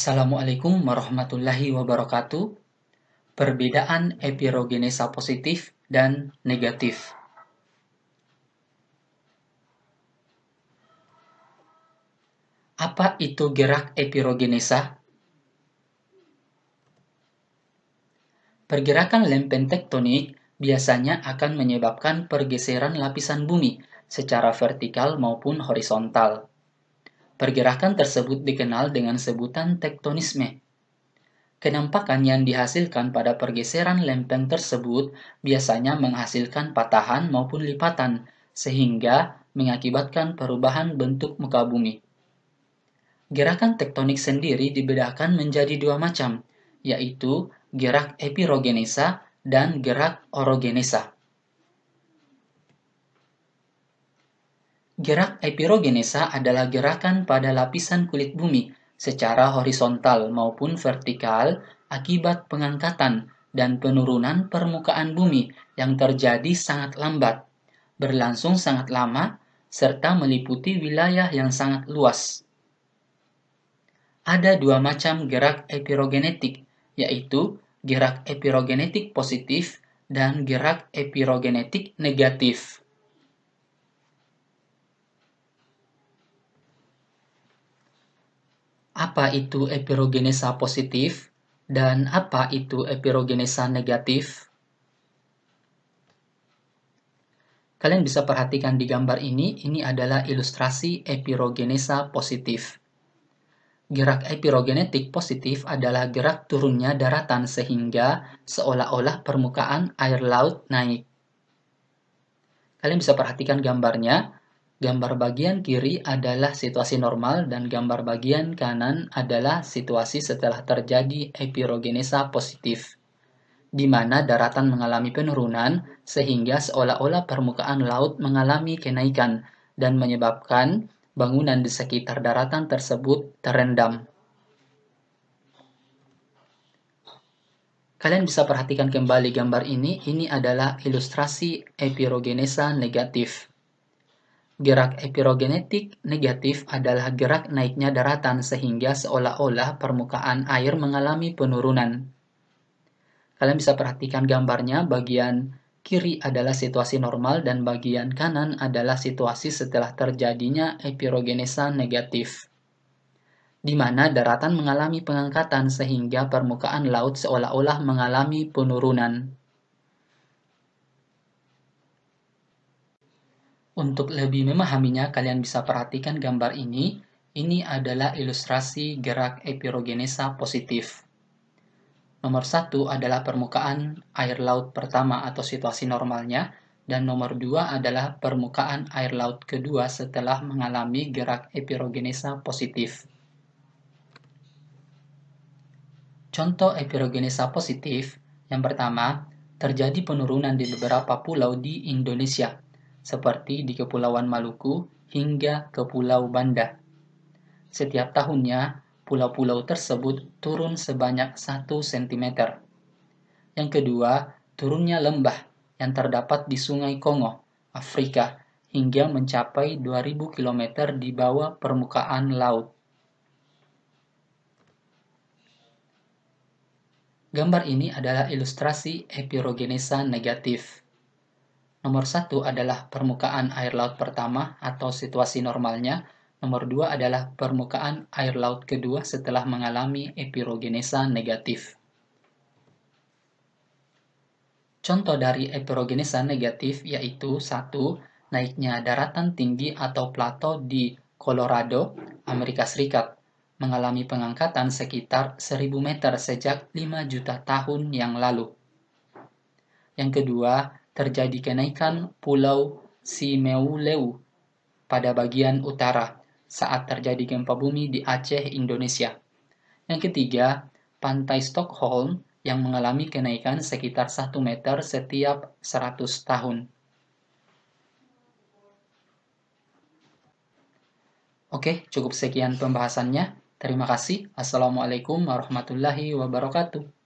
Assalamualaikum warahmatullahi wabarakatuh. Perbedaan epirogenesa positif dan negatif. Apa itu gerak epirogenesa? Pergerakan lempeng tektonik biasanya akan menyebabkan pergeseran lapisan bumi secara vertikal maupun horizontal. Pergerakan tersebut dikenal dengan sebutan tektonisme. Kenampakan yang dihasilkan pada pergeseran lempeng tersebut biasanya menghasilkan patahan maupun lipatan, sehingga mengakibatkan perubahan bentuk muka bumi. Gerakan tektonik sendiri dibedakan menjadi dua macam, yaitu gerak epirogenesa dan gerak orogenesa. Gerak epirogenesa adalah gerakan pada lapisan kulit bumi secara horizontal maupun vertikal akibat pengangkatan dan penurunan permukaan bumi yang terjadi sangat lambat, berlangsung sangat lama, serta meliputi wilayah yang sangat luas. Ada dua macam gerak epirogenetik, yaitu gerak epirogenetik positif dan gerak epirogenetik negatif. Apa itu epirogenesa positif dan apa itu epirogenesa negatif? Kalian bisa perhatikan di gambar ini adalah ilustrasi epirogenesa positif. Gerak epirogenetik positif adalah gerak turunnya daratan sehingga seolah-olah permukaan air laut naik. Kalian bisa perhatikan gambarnya. Gambar bagian kiri adalah situasi normal dan gambar bagian kanan adalah situasi setelah terjadi epirogenesa positif, di mana daratan mengalami penurunan sehingga seolah-olah permukaan laut mengalami kenaikan dan menyebabkan bangunan di sekitar daratan tersebut terendam. Kalian bisa perhatikan kembali gambar ini adalah ilustrasi epirogenesa negatif. Gerak epirogenetik negatif adalah gerak naiknya daratan sehingga seolah-olah permukaan air mengalami penurunan. Kalian bisa perhatikan gambarnya, bagian kiri adalah situasi normal dan bagian kanan adalah situasi setelah terjadinya epirogenesa negatif, di mana daratan mengalami pengangkatan sehingga permukaan laut seolah-olah mengalami penurunan. Untuk lebih memahaminya, kalian bisa perhatikan gambar ini. Ini adalah ilustrasi gerak epirogenesa positif. Nomor 1 adalah permukaan air laut pertama atau situasi normalnya, dan nomor 2 adalah permukaan air laut kedua setelah mengalami gerak epirogenesa positif. Contoh epirogenesa positif, yang pertama, terjadi penurunan di beberapa pulau di Indonesia, seperti di Kepulauan Maluku hingga ke Pulau Banda. Setiap tahunnya, pulau-pulau tersebut turun sebanyak 1 cm. Yang kedua, turunnya lembah yang terdapat di Sungai Kongo, Afrika, hingga mencapai 2000 km di bawah permukaan laut. Gambar ini adalah ilustrasi epirogenesa negatif. Nomor 1 adalah permukaan air laut pertama atau situasi normalnya. Nomor 2 adalah permukaan air laut kedua setelah mengalami epirogenesa negatif. Contoh dari epirogenesa negatif yaitu 1. Naiknya daratan tinggi atau plato di Colorado, Amerika Serikat, mengalami pengangkatan sekitar 1000 meter sejak 5 juta tahun yang lalu. Yang kedua, terjadi kenaikan Pulau Simeuleu pada bagian utara saat terjadi gempa bumi di Aceh, Indonesia. Yang ketiga, Pantai Stockholm yang mengalami kenaikan sekitar 1 meter setiap 100 tahun. Oke, cukup sekian pembahasannya. Terima kasih. Assalamualaikum warahmatullahi wabarakatuh.